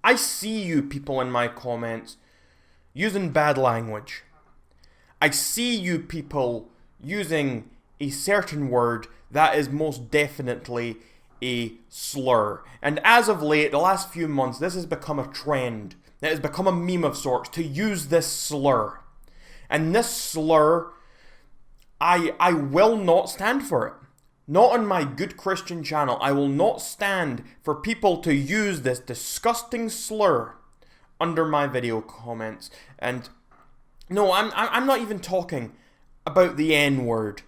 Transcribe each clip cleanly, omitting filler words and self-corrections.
I see you people in my comments using bad language. I see you people using a certain word that is most definitely a slur. And as of late, the last few months, this has become a trend. It has become a meme of sorts to use this slur. And this slur, I will not stand for it. Not on my good Christian channel. I will not stand for people to use this disgusting slur under my video comments. And no, I'm not even talking about the N-word.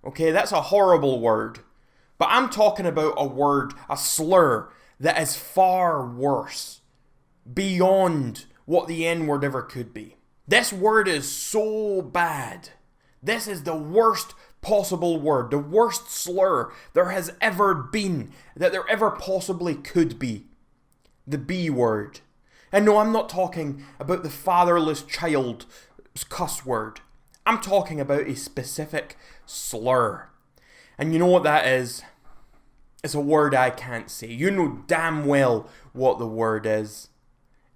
Okay, that's a horrible word. But I'm talking about a word, a slur, that is far worse. Beyond what the N-word ever could be. This word is so bad. This is the worst possible word, the worst slur there has ever been, that there ever possibly could be. The B word. And no, I'm not talking about the fatherless child's cuss word. I'm talking about a specific slur. And you know what that is? It's a word I can't say. You know damn well what the word is.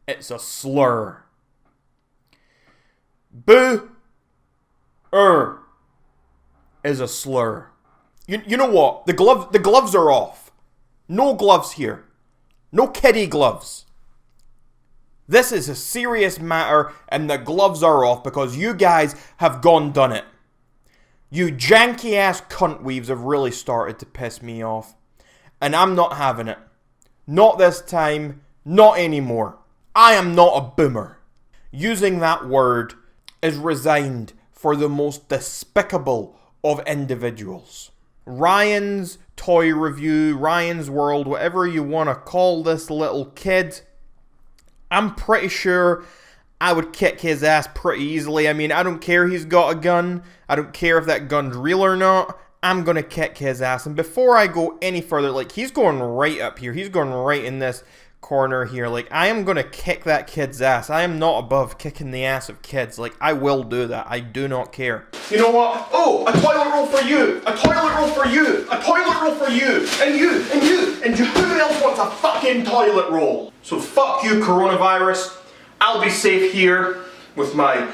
It's a slur. Boo-er is a slur. You know what? The gloves are off. No gloves here. No kiddie gloves. This is a serious matter and the gloves are off because you guys have done it. You janky ass cunt weaves have really started to piss me off. And I'm not having it. Not this time. Not anymore. I am not a boomer. Using that word is resigned for the most despicable of individuals. Ryan's toy review, Ryan's world, whatever you want to call this little kid, I'm pretty sure I would kick his ass pretty easily. I mean, I don't care he's got a gun. I don't care if that gun's real or not. I'm going to kick his ass. And before I go any further, like, he's going right up here. He's going right in this corner here. Like, I am going to kick that kid's ass. I am not above kicking the ass of kids. Like, I will do that. I do not care. You know what? Oh, a toilet roll for you. A toilet roll for you. A toilet roll for you. And you. And you. And you. Who else wants a fucking toilet roll? So fuck you, coronavirus. I'll be safe here with my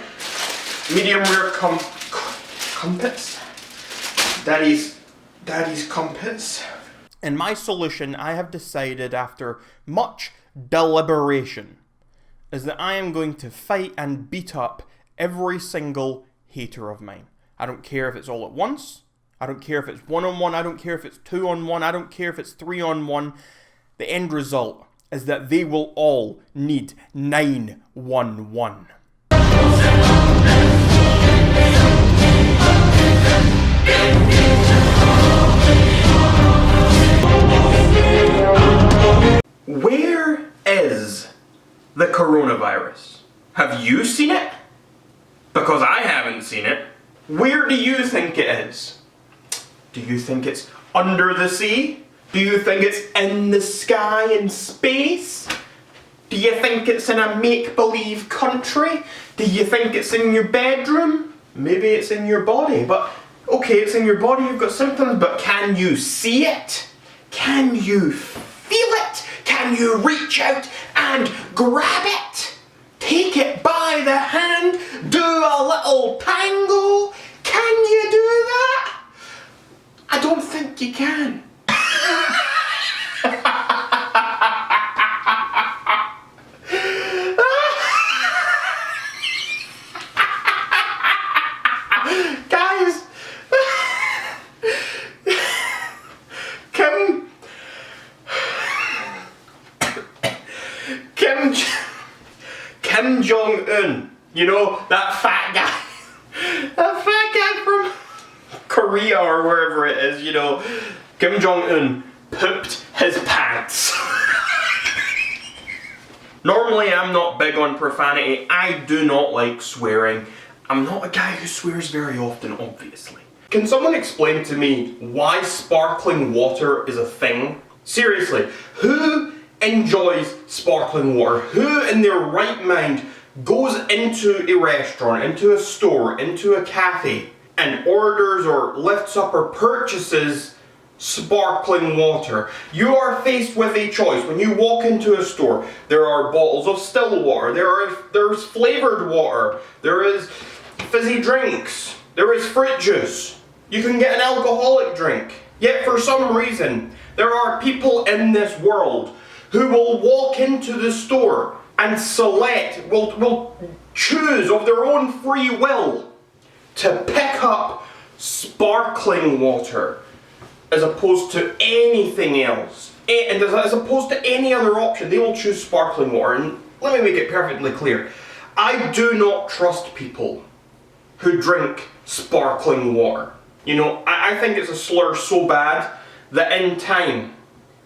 medium rare crumpets. Daddy's crumpets. And my solution, I have decided after much deliberation, is that I am going to fight and beat up every single hater of mine. I don't care if it's all at once. I don't care if it's 1-on-1. I don't care if it's 2-on-1. I don't care if it's 3-on-1. The end result is that they will all need 911. Where is the coronavirus? Have you seen it? Because I haven't seen it. Where do you think it is? Do you think it's under the sea? Do you think it's in the sky in space? Do you think it's in a make-believe country? Do you think it's in your bedroom? Maybe it's in your body, but okay, it's in your body, you've got symptoms, but can you see it? Can you feel it? Can you reach out and grab it? Take it by the hand? Do a little tango? Can you do that? I don't think you can. Guys, Kim Jong-un, you know, that fat guy from Korea or wherever it is, you know, Kim Jong-un pooped his pants. Normally I'm not big on profanity, I do not like swearing. I'm not a guy who swears very often, obviously. Can someone explain to me why sparkling water is a thing? Seriously, who enjoys sparkling water? Who in their right mind goes into a restaurant, into a store, into a cafe, and orders or lifts up or purchases sparkling water. You are faced with a choice. When you walk into a store, there are bottles of still water, there's flavoured water, there is fizzy drinks, there is fruit juice. You can get an alcoholic drink. Yet for some reason, there are people in this world who will walk into the store and select, will choose of their own free will to pick up sparkling water as opposed to anything else. And as opposed to any other option, they will choose sparkling water. And let me make it perfectly clear. I do not trust people who drink sparkling water. You know, I think it's a slur so bad that in time,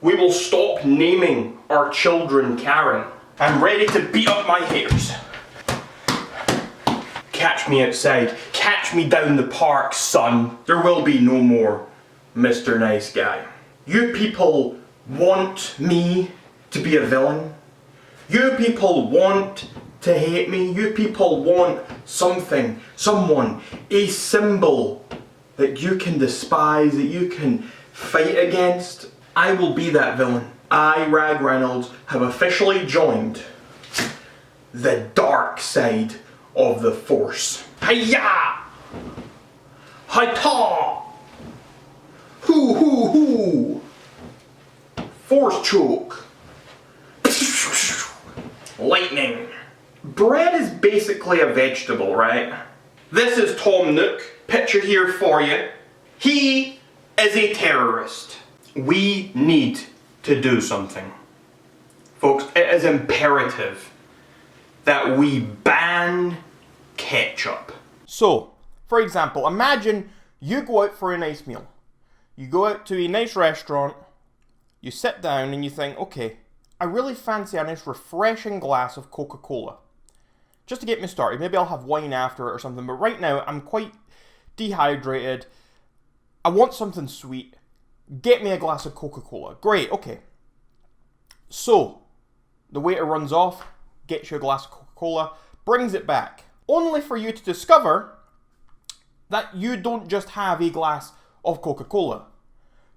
we will stop naming our children Karen. I'm ready to beat up my haters. Catch me outside. Catch me down the park, son. There will be no more Mr. Nice Guy. You people want me to be a villain. You people want to hate me. You people want something, someone, a symbol that you can despise, that you can fight against. I will be that villain. I, Rag Reynolds, have officially joined the dark side of the Force. Hiya! Hi-ta! Hoo hoo hoo! Force choke. Lightning. Bread is basically a vegetable, right? This is Tom Nook. Picture here for you. He is a terrorist. We need to do something. Folks, it is imperative that we ban ketchup. So, for example, imagine you go out for a nice meal. You go out to a nice restaurant, you sit down and you think, okay, I really fancy a nice refreshing glass of Coca-Cola. Just to get me started. Maybe I'll have wine after it or something, but right now I'm quite dehydrated. I want something sweet. Get me a glass of Coca-Cola. Great, okay. So, the waiter runs off, gets you a glass of Coca-Cola, brings it back, only for you to discover that you don't just have a glass of Coca-Cola.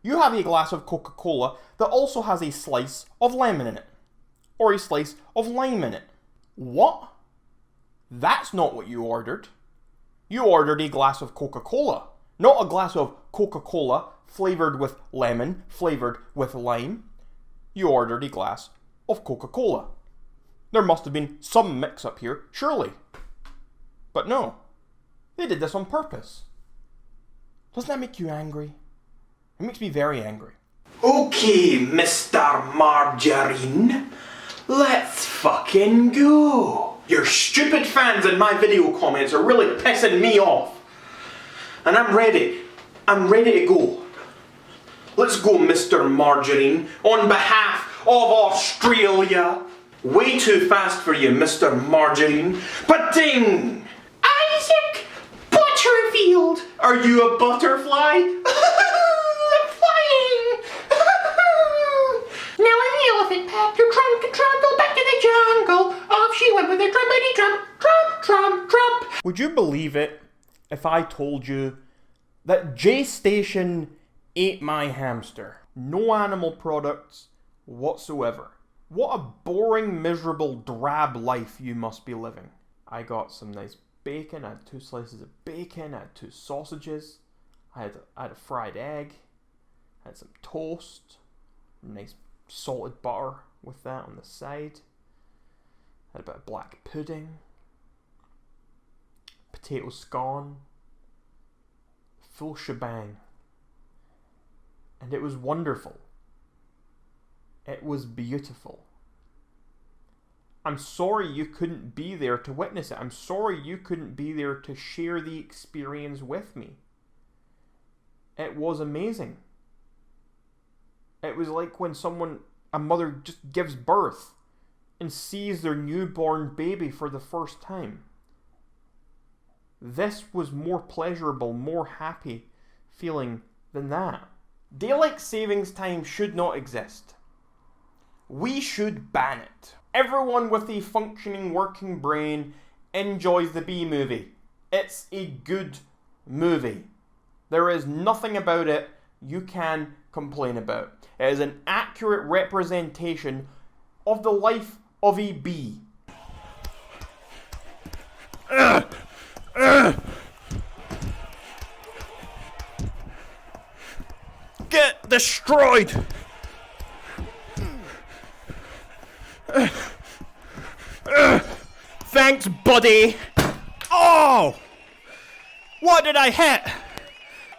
You have a glass of Coca-Cola that also has a slice of lemon in it, or a slice of lime in it. What? That's not what you ordered. You ordered a glass of Coca-Cola, not a glass of Coca-Cola flavoured with lemon, flavoured with lime. You ordered a glass of Coca-Cola. There must have been some mix-up here, surely. But no, they did this on purpose. Doesn't that make you angry? It makes me very angry. Okay, Mr. Margarine, let's fucking go. Your stupid fans in my video comments are really pissing me off. And I'm ready. I'm ready to go. Let's go, Mr. Margarine, on behalf of Australia. Way too fast for you, Mr. Margarine. But ding! Isaac Butterfield! Are you a butterfly? I'm flying! Now in the elephant packed her trunk and trundled back to the jungle. Off she went with her trumpety trump, trump, trump, trump. Would you believe it if I told you that J Station ate my hamster? No animal products whatsoever. What a boring, miserable, drab life you must be living. I got some nice bacon. I had 2 slices of bacon. I had 2 sausages. I had a fried egg. I had some toast. Nice salted butter with that on the side. I had a bit of black pudding. Potato scone. Full shebang. And it was wonderful. It was beautiful. I'm sorry you couldn't be there to witness it. I'm sorry you couldn't be there to share the experience with me. It was amazing. It was like when a mother just gives birth and sees their newborn baby for the first time. This was more pleasurable, more happy feeling than that. Daylight savings time should not exist. We should ban it. Everyone with a functioning working brain enjoys the B-movie. It's a good movie. There is nothing about it you can complain about. It is an accurate representation of the life of a bee. Get destroyed! Thanks, buddy! Oh! What did I hit?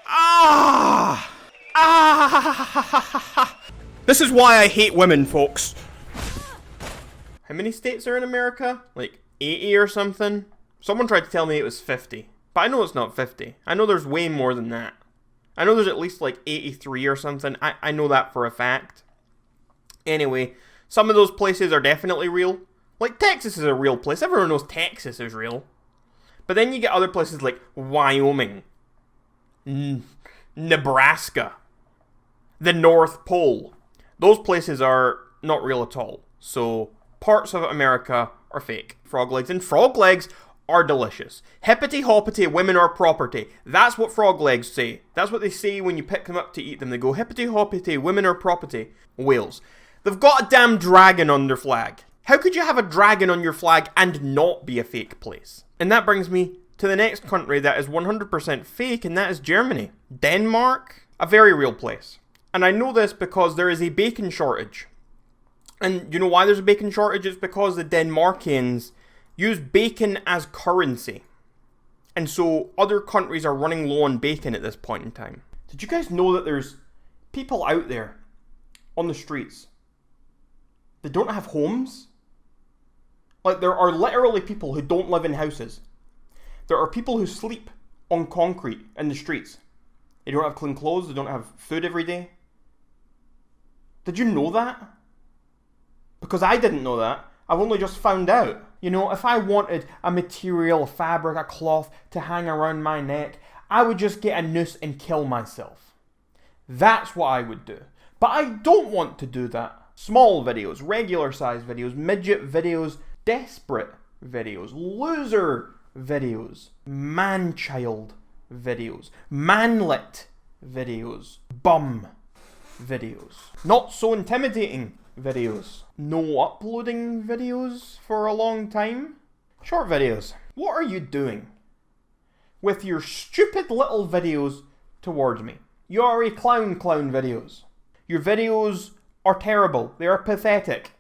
Ah! Ah! This is why I hate women, folks. How many states are in America? Like 80 or something? Someone tried to tell me it was 50. But I know it's not 50. I know there's way more than that. I know there's at least like 83 or something. I know that for a fact. Anyway, some of those places are definitely real. Like Texas is a real place. Everyone knows Texas is real. But then you get other places like Wyoming, Nebraska, the North Pole. Those places are not real at all. So parts of America are fake. Frog legs. And frog legs are delicious. Hippity hoppity, women are property. That's what frog legs say. That's what they say when you pick them up to eat them. They go, hippity hoppity, women are property. Whales. They've got a damn dragon on their flag. How could you have a dragon on your flag and not be a fake place? And that brings me to the next country that is 100% fake, and that is Germany. Denmark, a very real place. And I know this because there is a bacon shortage. And you know why there's a bacon shortage? It's because the Denmarkians use bacon as currency. And so other countries are running low on bacon at this point in time. Did you guys know that there's people out there on the streets that don't have homes? Like, there are literally people who don't live in houses. There are people who sleep on concrete in the streets. They don't have clean clothes, they don't have food every day. Did you know that? Because I didn't know that. I've only just found out. You know, if I wanted a material, a fabric, a cloth to hang around my neck, I would just get a noose and kill myself. That's what I would do. But I don't want to do that. Small videos, regular size videos, midget videos, desperate videos, loser videos, man-child videos, manlet videos, bum videos, not so intimidating videos, no uploading videos for a long time, short videos. What are you doing with your stupid little videos towards me? You are a clown videos. Your videos are terrible. They are pathetic.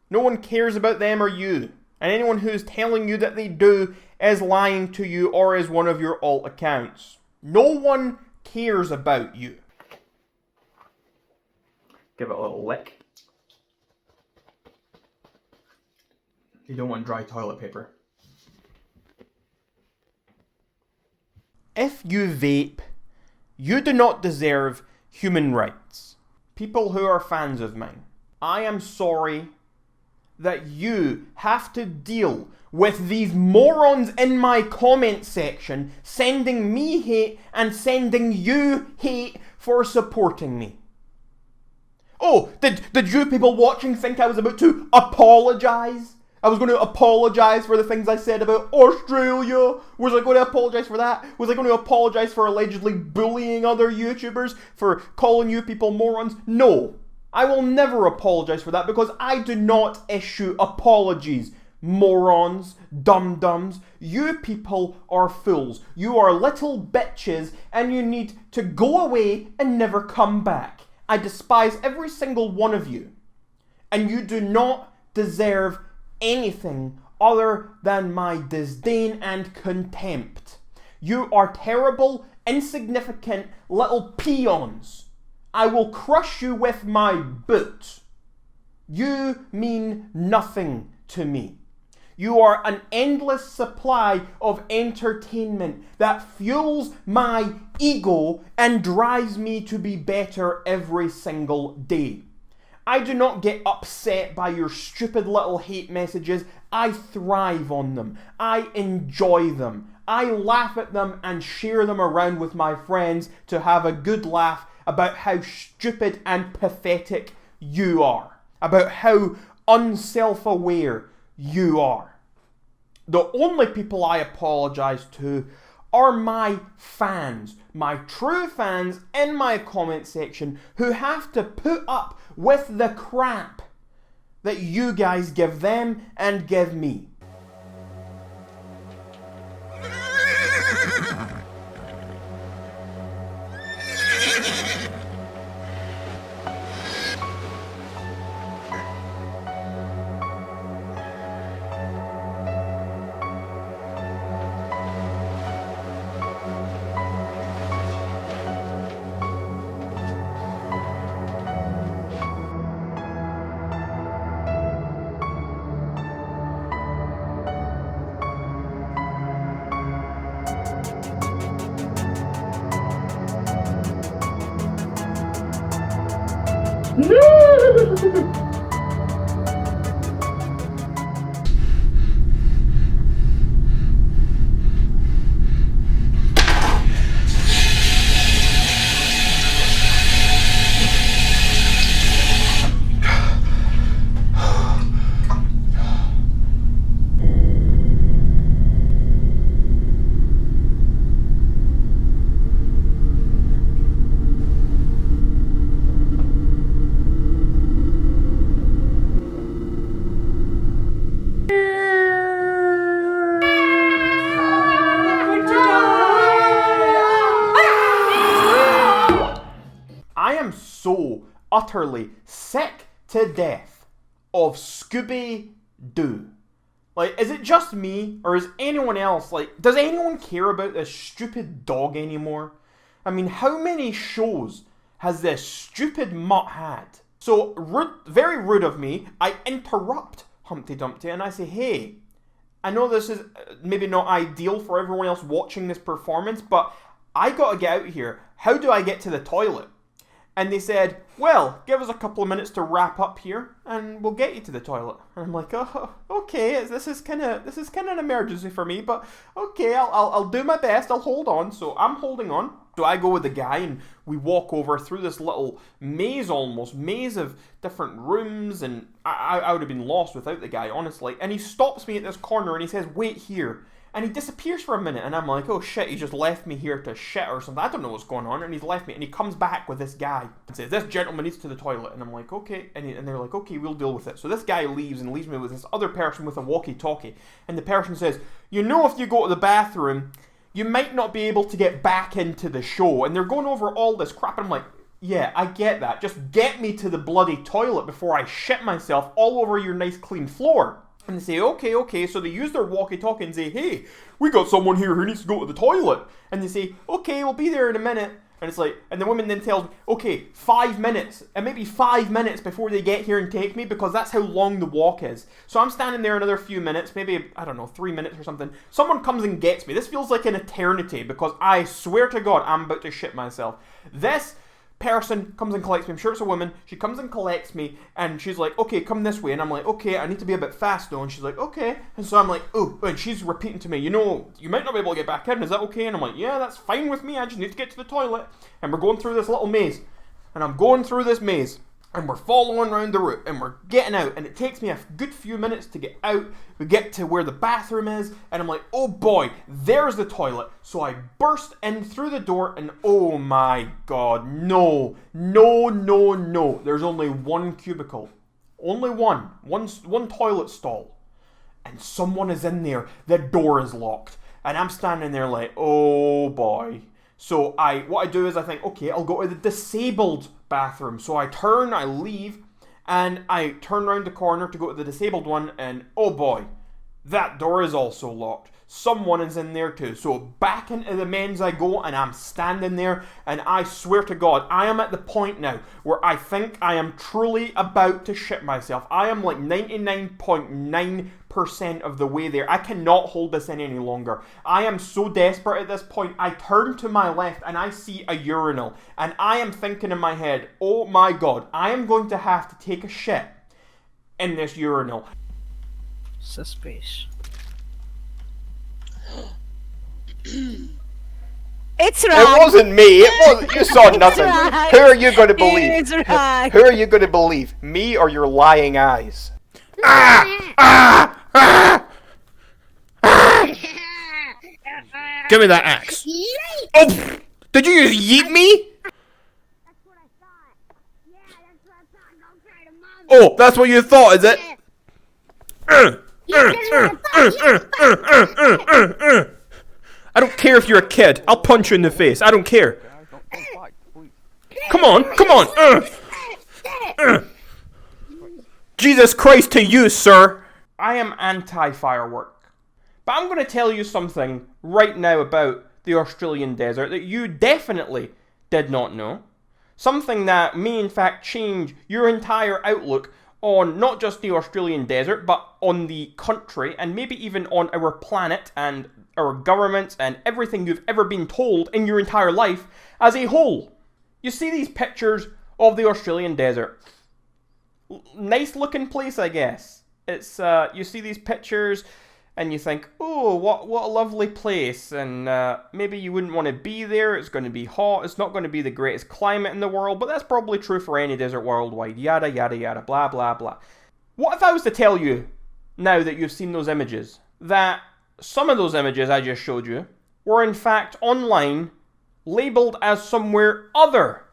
No one cares about them or you. And anyone who's telling you that they do is lying to you or is one of your alt accounts. No one cares about you. Give it a little lick. You don't want dry toilet paper. If you vape, you do not deserve human rights. People who are fans of mine, I am sorry that you have to deal with these morons in my comment section sending me hate and sending you hate for supporting me. Oh, did you people watching think I was about to apologise? I was going to apologise for the things I said about Australia. Was I going to apologise for that? Was I going to apologise for allegedly bullying other YouTubers? For calling you people morons? No. I will never apologise for that because I do not issue apologies. Morons, dum-dums. You people are fools. You are little bitches and you need to go away and never come back. I despise every single one of you. And you do not deserve anything other than my disdain and contempt. You are terrible, insignificant little peons. I will crush you with my boot. You mean nothing to me. You are an endless supply of entertainment that fuels my ego and drives me to be better every single day. I do not get upset by your stupid little hate messages. I thrive on them. I enjoy them. I laugh at them and share them around with my friends to have a good laugh about how stupid and pathetic you are. About how unself-aware you are. The only people I apologise to are my fans, my true fans in my comment section who have to put up with the crap that you guys give them and give me. So utterly sick to death of Scooby-Doo. Like, is it just me, or is anyone else, like, does anyone care about this stupid dog anymore? I mean, how many shows has this stupid mutt had? So, rude, very rude of me, I interrupt Humpty Dumpty and I say, hey, I know this is maybe not ideal for everyone else watching this performance, but I gotta get out of here. How do I get to the toilet? And they said, well, give us a couple of minutes to wrap up here and we'll get you to the toilet. And I'm like, oh, okay, this is kind of an emergency for me, but okay, I'll do my best, I'll hold on. So I'm holding on. So I go with the guy and we walk over through this little maze of different rooms, and I would have been lost without the guy, honestly. And he stops me at this corner and he says, wait here. And he disappears for a minute, and I'm like, oh shit, he just left me here to shit or something. I don't know what's going on, and he's left me, and he comes back with this guy and says, this gentleman needs to the toilet. And I'm like, okay, and they're like, okay, we'll deal with it. So this guy leaves and leaves me with this other person with a walkie-talkie, and the person says, you know, if you go to the bathroom, you might not be able to get back into the show. And they're going over all this crap, and I'm like, yeah, I get that. Just get me to the bloody toilet before I shit myself all over your nice clean floor. And they say, okay, so they use their walkie-talkie and say, hey, we got someone here who needs to go to the toilet. And they say, okay, we'll be there in a minute. And it's like, and the woman then tells me, okay, 5 minutes. And maybe 5 minutes before they get here and take me, because that's how long the walk is. So I'm standing there another few minutes, maybe, I don't know, 3 minutes or something. Someone comes and gets me. This feels like an eternity, because I swear to God, I'm about to shit myself. This person comes and collects me. I'm sure it's a woman. She comes and collects me, and she's like, okay, come this way. And I'm like, okay, I need to be a bit fast though. And she's like, okay. And so I'm like, oh, and she's repeating to me, you know, you might not be able to get back in. Is that okay? And I'm like, yeah, that's fine with me. I just need to get to the toilet. And we're going through this little maze. And I'm going through this maze. And we're following around the route, and we're getting out, and it takes me a good few minutes to get out. We get to where the bathroom is, and I'm like, oh boy, there's the toilet. So I burst in through the door, and oh my God, no. There's only one cubicle. Only one toilet stall. And someone is in there. The door is locked. And I'm standing there like, oh boy. So what I do is I think, okay, I'll go to the disabled bathroom. So I leave, and I turn around the corner to go to the disabled one, and oh boy, that door is also locked. Someone is in there too. So back into the men's I go, and I'm standing there, and I swear to God, I am at the point now where I think I am truly about to shit myself. I am like 99.9% of the way there. I cannot hold this in any longer. I am so desperate at this point. I turn to my left and I see a urinal, and I am thinking in my head, oh my God, I am going to have to take a shit in this urinal. Suspicious. It's right. It wasn't me. It wasn't. You saw nothing. Right. Who are you going to believe? It's right. Who are you going to believe? Me or your lying eyes? Give me that axe. Oh! Did you just yeet me? Oh, that's what you thought, is it? I don't care if you're a kid. I'll punch you in the face. I don't care. Come on, come on. Jesus Christ to you, sir. I am anti-firework. But I'm going to tell you something right now about the Australian desert that you definitely did not know. Something that may in fact change your entire outlook on not just the Australian desert, but on the country, and maybe even on our planet and our governments and everything you've ever been told in your entire life as a whole. You see these pictures of the Australian desert. Nice looking place, I guess. It's you see these pictures and you think, oh, what a lovely place, and maybe you wouldn't want to be there. It's going to be hot. It's not going to be the greatest climate in the world, but that's probably true for any desert worldwide. Yada yada yada, blah blah blah. What if I was to tell you, now that you've seen those images, that some of those images I just showed you were in fact online labelled as somewhere other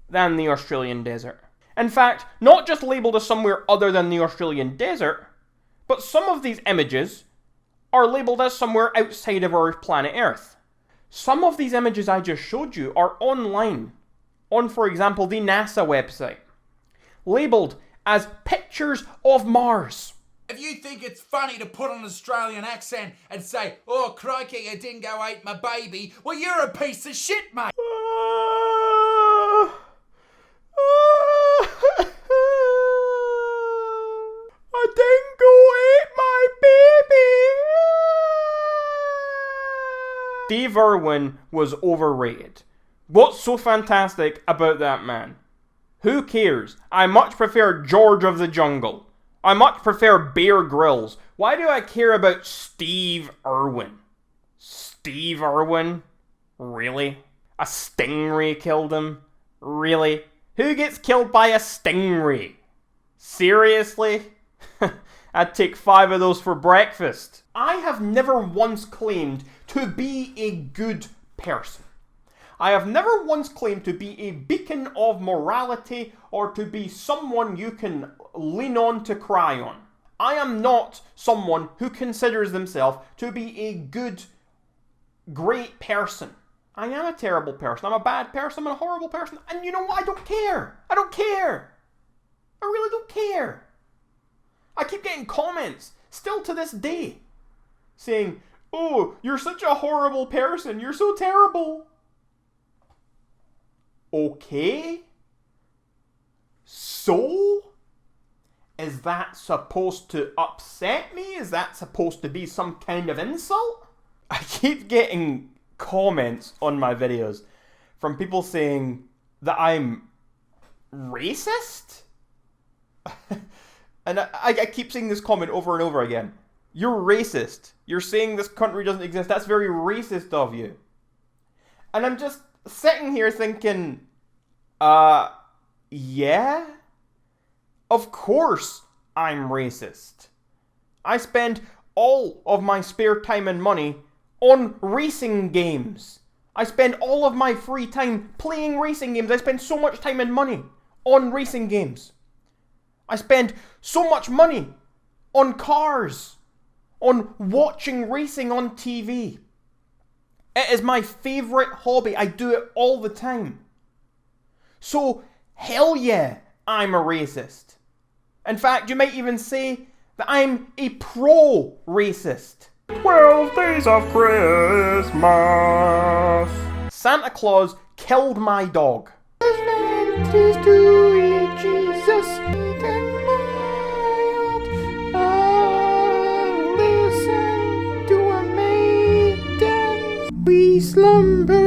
than the Australian desert? In fact, not just labelled as somewhere other than the Australian desert, but some of these images are labelled as somewhere outside of our planet Earth. Some of these images I just showed you are online, on, for example, the NASA website, labelled as pictures of Mars. If you think it's funny to put on an Australian accent and say, oh crikey, a dingo ate my baby, well you're a piece of shit, mate. A dingo ate my baby. Steve Irwin was overrated. What's so fantastic about that man? Who cares? I much prefer George of the Jungle. I much prefer Bear Grylls. Why do I care about Steve Irwin? Steve Irwin? Really? A stingray killed him? Really? Who gets killed by a stingray? Seriously? I'd take 5 of those for breakfast. I have never once claimed to be a good person. I have never once claimed to be a beacon of morality or to be someone you can lean on to cry on. I am not someone who considers themselves to be a good, great person. I am a terrible person. I'm a bad person. I'm a horrible person. And you know what? I don't care. I don't care. I really don't care. I keep getting comments, still to this day, saying, oh, you're such a horrible person. You're so terrible. Okay. So? Is that supposed to upset me? Is that supposed to be some kind of insult? I keep getting comments on my videos from people saying that I'm racist. And I keep seeing this comment over and over again. You're racist. You're saying this country doesn't exist. That's very racist of you. And I'm just sitting here thinking, yeah? Of course I'm racist. I spend all of my spare time and money on racing games. I spend all of my free time playing racing games. I spend so much time and money on racing games. I spend so much money on cars, on watching racing on TV. It is my favourite hobby. I do it all the time. So, hell yeah, I'm a racist. In fact, you might even say that I'm a pro-racist. 12 Days of Christmas. Santa Claus killed my dog. We slumber